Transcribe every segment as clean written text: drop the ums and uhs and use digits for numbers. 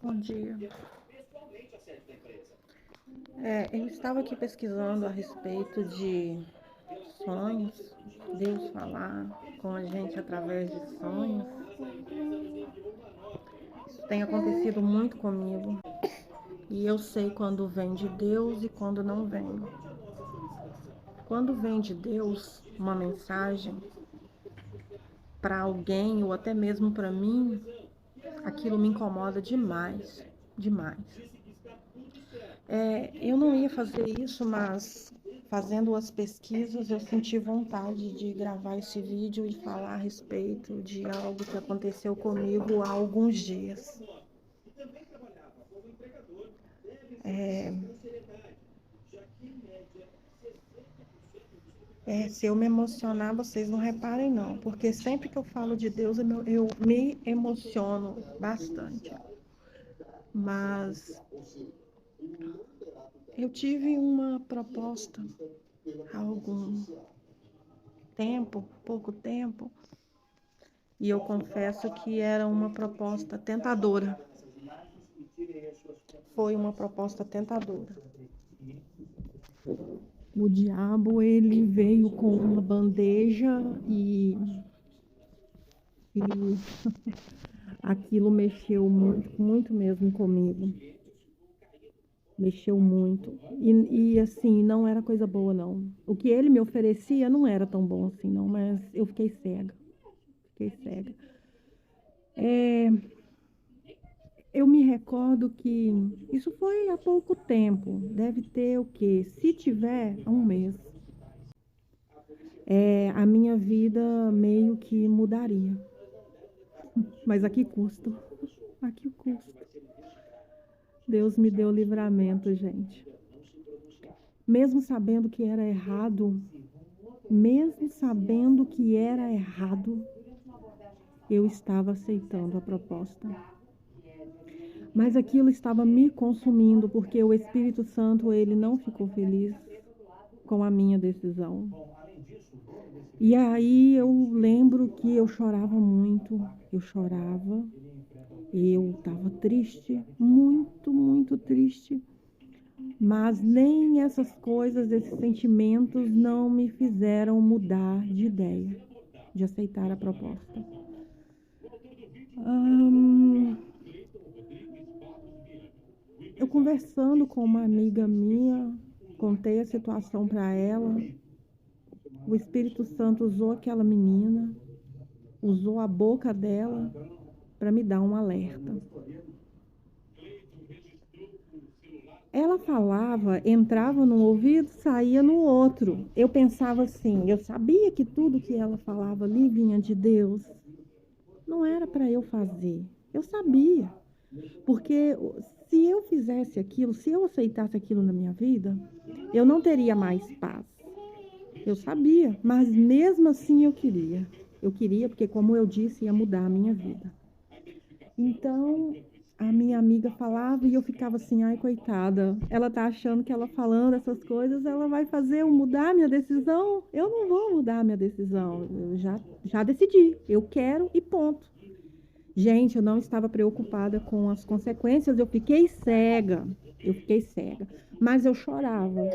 Bom dia. Eu estava aqui pesquisando a respeito de sonhos, Deus falar com a gente através de sonhos. Isso tem acontecido muito comigo e eu sei quando vem de Deus e quando não vem. Quando vem de Deus uma mensagem para alguém ou até mesmo para mim, aquilo me incomoda demais, demais. Eu não ia fazer isso, mas fazendo as pesquisas eu senti vontade de gravar esse vídeo e falar a respeito de algo que aconteceu comigo há alguns dias. Se eu me emocionar, vocês não reparem não, porque sempre que eu falo de Deus eu me emociono bastante. Mas eu tive uma proposta há algum tempo, pouco tempo, e eu confesso que era uma proposta tentadora. Foi uma proposta tentadora. O diabo, ele veio com uma bandeja e aquilo mexeu muito, muito mesmo comigo. Mexeu muito. E assim, não era coisa boa, não. O que ele me oferecia não era tão bom assim, não, mas eu fiquei cega. Fiquei cega. Eu me recordo que isso foi há pouco tempo. Deve ter o quê? Se tiver, há um mês. A minha vida meio que mudaria. Mas a que custo? A que custo? Deus me deu livramento, gente. Mesmo sabendo que era errado, eu estava aceitando a proposta. Mas aquilo estava me consumindo, porque o Espírito Santo, ele não ficou feliz com a minha decisão. E aí eu lembro que eu chorava muito, eu estava triste, muito, muito triste. Mas nem essas coisas, esses sentimentos não me fizeram mudar de ideia, de aceitar a proposta. Eu conversando com uma amiga minha, contei a situação para ela. O Espírito Santo usou aquela menina, usou a boca dela para me dar um alerta. Ela falava, entrava num ouvido, saía no outro. Eu pensava assim, eu sabia que tudo que ela falava ali vinha de Deus. Não era para eu fazer. Eu sabia. Porque se eu fizesse aquilo, se eu aceitasse aquilo na minha vida, eu não teria mais paz. Eu sabia, mas mesmo assim eu queria. Eu queria porque, como eu disse, ia mudar a minha vida. Então, a minha amiga falava e eu ficava assim, ai, coitada, ela tá achando que ela falando essas coisas, ela vai fazer eu mudar a minha decisão? Eu não vou mudar a minha decisão, eu já decidi, eu quero e ponto. Gente, eu não estava preocupada com as consequências, eu fiquei cega, mas eu chorava,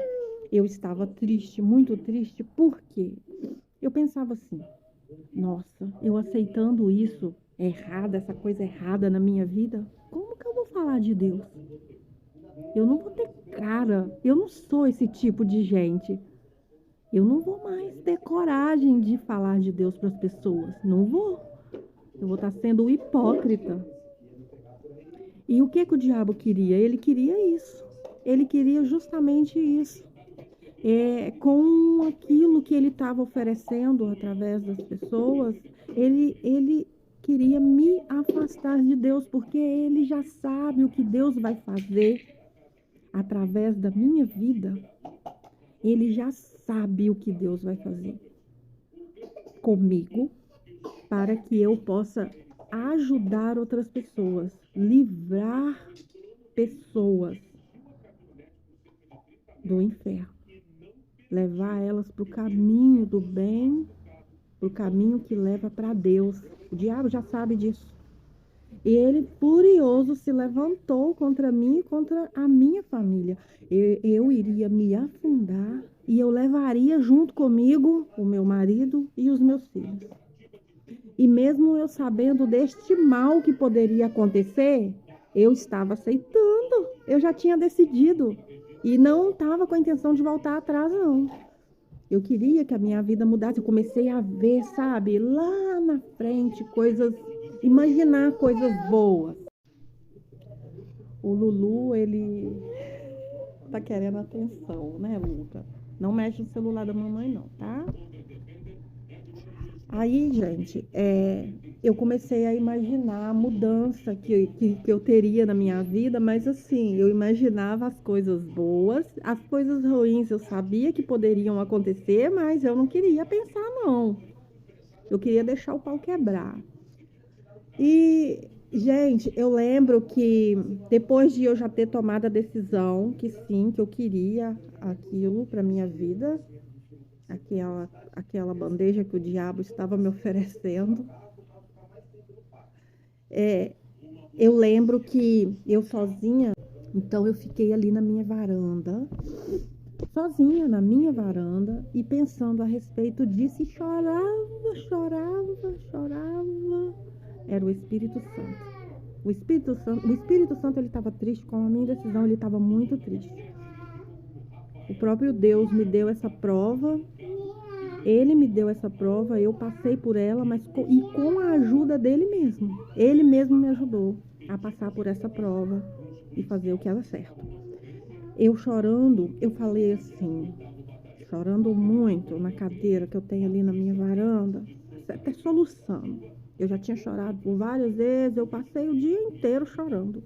eu estava triste, muito triste, por quê? Eu pensava assim, nossa, eu aceitando isso errada, essa coisa errada na minha vida, como que eu vou falar de Deus? Eu não vou ter cara, eu não sou esse tipo de gente. Eu não vou mais ter coragem de falar de Deus para as pessoas, não vou. Eu vou estar sendo hipócrita. E o que o diabo queria? Ele queria isso. Ele queria justamente isso. Com aquilo que ele estava oferecendo através das pessoas, ele queria me afastar de Deus, porque ele já sabe o que Deus vai fazer através da minha vida. Ele já sabe o que Deus vai fazer comigo, para que eu possa ajudar outras pessoas, livrar pessoas do inferno, levar elas para o caminho do bem, para o caminho que leva para Deus. O diabo já sabe disso. Ele, furioso, se levantou contra mim e contra a minha família. Eu iria me afundar e eu levaria junto comigo o meu marido e os meus filhos. E mesmo eu sabendo deste mal que poderia acontecer, eu estava aceitando. Eu já tinha decidido. E não estava com a intenção de voltar atrás, não. Eu queria que a minha vida mudasse. Eu comecei a ver, sabe, lá na frente, coisas, imaginar coisas boas. O Lulu, ele tá querendo atenção, né, Luca? Não mexe no celular da mamãe, não, tá? Aí, gente, eu comecei a imaginar a mudança que eu teria na minha vida, mas assim, eu imaginava as coisas boas, as coisas ruins eu sabia que poderiam acontecer, mas eu não queria pensar, não. Eu queria deixar o pau quebrar. E, gente, eu lembro que depois de eu já ter tomado a decisão que sim, que eu queria aquilo para minha vida, aquela bandeja que o diabo estava me oferecendo, eu lembro que eu sozinha, então eu fiquei ali na minha varanda, sozinha na minha varanda e pensando a respeito disso e chorava, chorava, chorava. Era o Espírito Santo. O Espírito Santo ele estava triste com a minha decisão, ele estava muito triste. O próprio Deus me deu essa prova, ele me deu essa prova, eu passei por ela, mas com a ajuda dele mesmo. Ele mesmo me ajudou a passar por essa prova e fazer o que era certo. Eu chorando, eu falei assim, chorando muito na cadeira que eu tenho ali na minha varanda, até soluçando. Eu já tinha chorado por várias vezes, eu passei o dia inteiro chorando.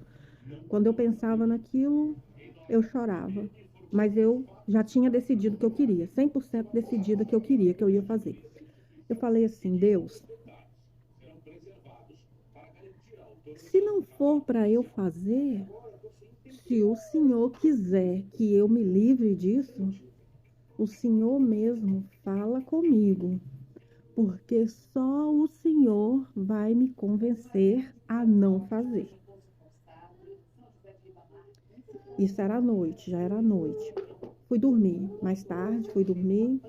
Quando eu pensava naquilo, eu chorava. Mas eu já tinha decidido que eu queria, 100% decidida que eu queria, que eu ia fazer. Eu falei assim, Deus, se não for para eu fazer, se o Senhor quiser que eu me livre disso, o Senhor mesmo fala comigo, porque só o Senhor vai me convencer a não fazer. Isso era à noite, já era à noite. Fui dormir, mais tarde fui dormir,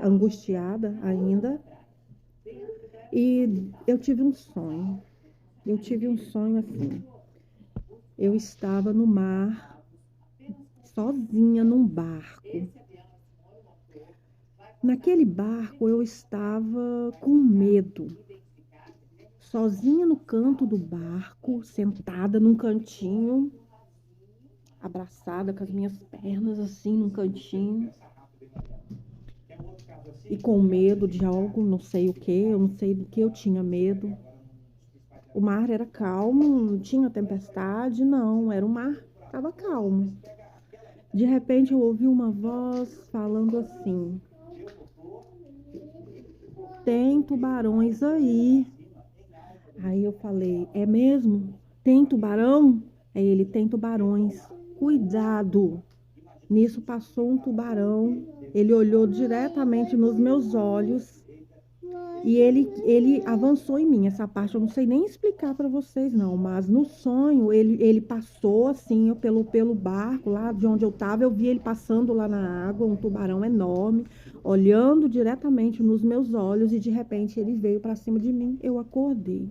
angustiada ainda, e eu tive um sonho. Eu tive um sonho assim. Eu estava no mar, sozinha num barco. Naquele barco eu estava com medo, sozinha no canto do barco, sentada num cantinho, abraçada com as minhas pernas assim num cantinho, e com medo de algo, não sei o que, eu não sei do que eu tinha medo. O mar era calmo, não tinha tempestade, não, era um mar, estava calmo. De repente eu ouvi uma voz falando assim: tem tubarões aí. Aí eu falei, é mesmo? Tem tubarão? Aí ele, tem tubarões. Cuidado. Nisso passou um tubarão. Ele olhou diretamente nos meus olhos e ele avançou em mim. Essa parte eu não sei nem explicar para vocês, não. Mas no sonho, ele passou assim pelo barco, lá de onde eu estava. Eu vi ele passando lá na água, um tubarão enorme, olhando diretamente nos meus olhos. E de repente ele veio para cima de mim. Eu acordei.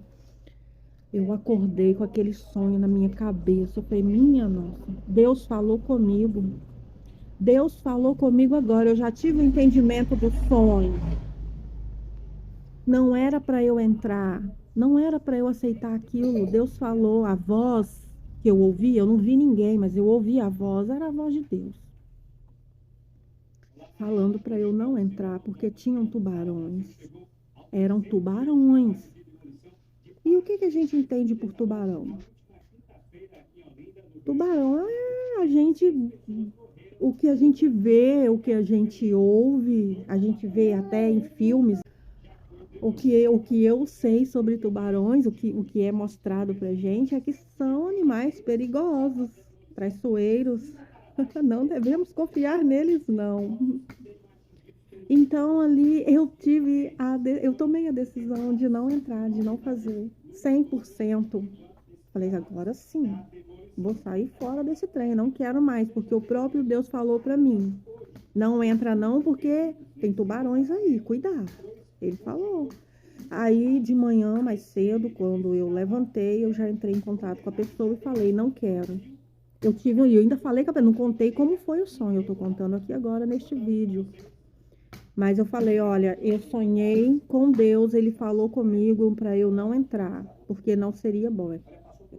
Eu acordei com aquele sonho na minha cabeça. Eu falei, minha nossa, Deus falou comigo. Deus falou comigo agora. Eu já tive o entendimento do sonho. Não era para eu entrar. Não era para eu aceitar aquilo. Deus falou, a voz que eu ouvi, eu não vi ninguém, mas eu ouvi a voz, era a voz de Deus. Falando para eu não entrar, porque tinham tubarões. Eram tubarões. E o que a gente entende por tubarão? Tubarão é o que a gente vê, o que a gente ouve, a gente vê até em filmes. O que eu sei sobre tubarões, o que é mostrado pra gente é que são animais perigosos, traiçoeiros. Não devemos confiar neles, não. Então ali eu tomei a decisão de não entrar, de não fazer 100%. Falei, agora sim, vou sair fora desse trem, não quero mais, porque o próprio Deus falou para mim, não entra não, porque tem tubarões aí, cuidado. Ele falou. Aí de manhã, mais cedo, quando eu levantei, eu já entrei em contato com a pessoa e falei, não quero. Eu ainda falei com a pessoa, não contei como foi o sonho, eu tô contando aqui agora neste vídeo. Mas eu falei, olha, eu sonhei com Deus, ele falou comigo para eu não entrar, porque não seria bom. É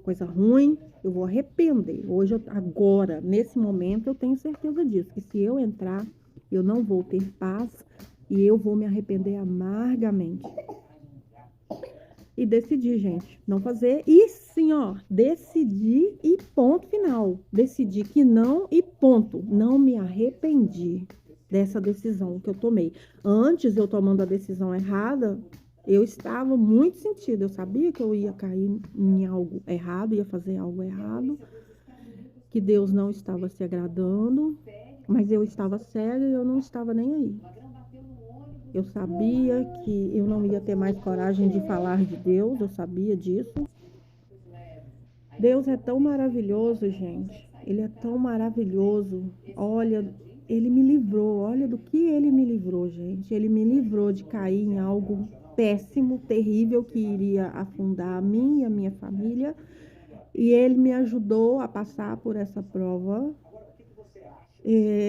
coisa ruim, eu vou arrepender. Hoje, agora, nesse momento, eu tenho certeza disso, que se eu entrar, eu não vou ter paz e eu vou me arrepender amargamente. E decidi, gente, não fazer. E sim, ó, decidi e ponto final. Decidi que não e ponto. Não me arrependi dessa decisão que eu tomei. Antes, eu tomando a decisão errada, eu estava muito sentida. Eu sabia que eu ia cair em algo errado, ia fazer algo errado, que Deus não estava se agradando, mas eu estava cega e eu não estava nem aí. Eu sabia que eu não ia ter mais coragem de falar de Deus, eu sabia disso. Deus é tão maravilhoso, gente. Ele é tão maravilhoso. Olha, ele me livrou. Olha do que ele me livrou, gente. Ele me livrou de cair em algo péssimo, terrível, que iria afundar a mim e a minha família. E ele me ajudou a passar por essa prova.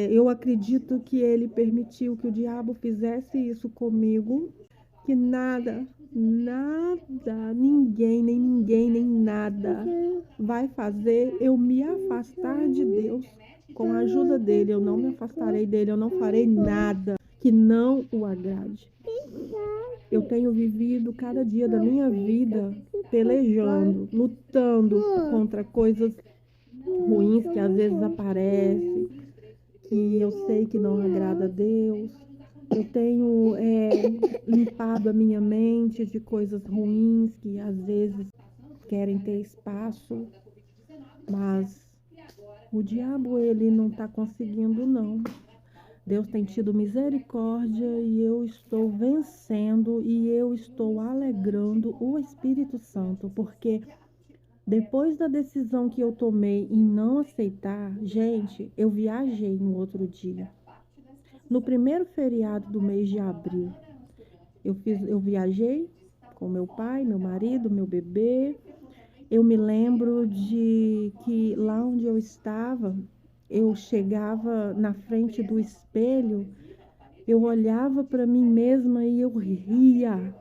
Eu acredito que ele permitiu que o diabo fizesse isso comigo, que nada, ninguém, nem nada vai fazer eu me afastar de Deus. Com a ajuda dele, eu não me afastarei dele, eu não farei nada que não o agrade. Eu tenho vivido cada dia da minha vida pelejando, lutando contra coisas ruins que às vezes aparecem, que eu sei que não agrada a Deus. Eu tenho limpado a minha mente de coisas ruins que às vezes querem ter espaço, mas o diabo, ele não está conseguindo, não. Deus tem tido misericórdia e eu estou vencendo e eu estou alegrando o Espírito Santo, porque depois da decisão que eu tomei em não aceitar, gente, eu viajei no outro dia. No primeiro feriado do mês de abril, eu viajei com meu pai, meu marido, meu bebê. Eu me lembro de que lá onde eu estava, eu chegava na frente do espelho, eu olhava para mim mesma e eu ria.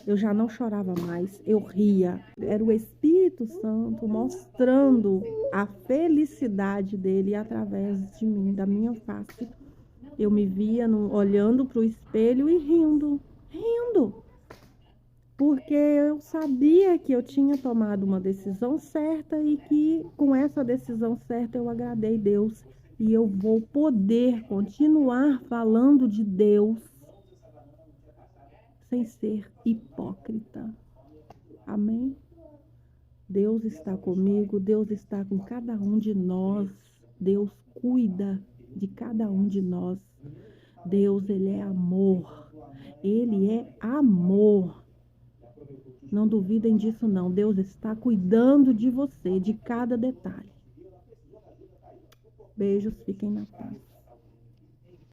Eu já não chorava mais, eu ria. Era o Espírito Santo mostrando a felicidade dele através de mim, da minha face. Eu me via olhando para o espelho e rindo, porque eu sabia que eu tinha tomado uma decisão certa e que com essa decisão certa eu agradei Deus e eu vou poder continuar falando de Deus sem ser hipócrita. Amém? Deus está comigo, Deus está com cada um de nós, Deus cuida de cada um de nós. Deus, ele é amor. Ele é amor. Não duvidem disso, não. Deus está cuidando de você, de cada detalhe. Beijos, fiquem na paz.